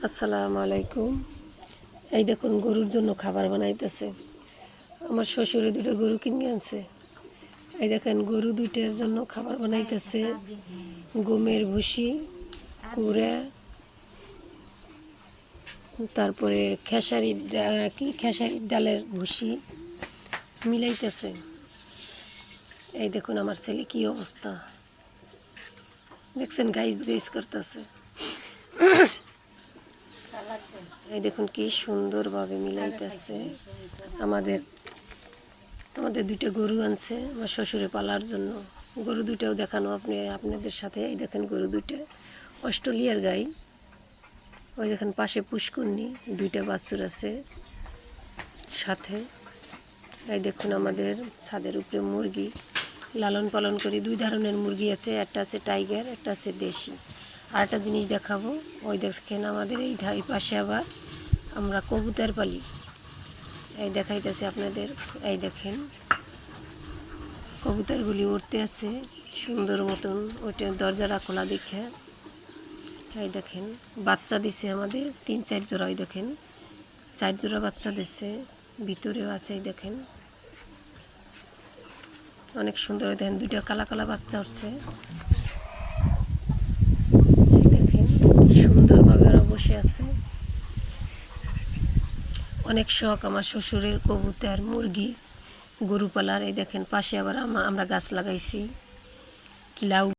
আসসালামু আলাইকুম। এই দেখুন গরুর জন্য খাবার বানাইতেছে। আমার শ্বশুরে দুটো গরু কিনে আনছে। এই দেখেন গরু দুইটার জন্য খাবার বানাইতেছে। গমের ভুসি, কুড়া, তারপরে খেসারির ডালের ভুসি মিলাইতেছে। এই দেখুন আমার ছেলে কি অবস্থা দেখছেন, গাইজ গাইজ করতেছে। এই দেখুন কি সুন্দরভাবে মিলাইতেছে। আমাদের দুইটা গরু আনছে আমার শ্বশুরে পালার জন্য। গরু দুইটাও দেখানো আপনাদের সাথে। এই দেখেন গরু দুইটা অস্ট্রেলিয়ার গাই। ওই দেখেন পাশে পুষ্করণী, দুইটা বাছুর আছে সাথে। এই দেখুন আমাদের ছাদের উপরে মুরগি লালন পালন করি। দুই ধরনের মুরগি আছে, একটা আছে টাইগার, একটা আছে দেশি। আর একটা জিনিস দেখাবো, ওই দেখেন আমাদের এই পাশে আবার আমরা কবুতর পালি। এই দেখাইতেছে আপনাদের। এই দেখেন কবুতরগুলি উড়তে আছে সুন্দর মতন। ওইটা দরজাটা খোলা দেখে। এই দেখেন বাচ্চা দিছে আমাদের 3-4 জোড়া। ওই দেখেন 4 জোড়া বাচ্চা দিছে, ভিতরেও আছে। এই দেখেন অনেক সুন্দর। দেখেন দুইটা কালা কালা বাচ্চা উঠছে। এই দেখেন সুন্দরভাবে ওরা বসে আছে। অনেক শখ আমার শ্বশুরের কবুতর, মুরগি, গরু পালার। এই দেখেন পাশে আবার আমরা গাছ লাগাইছি লাউ।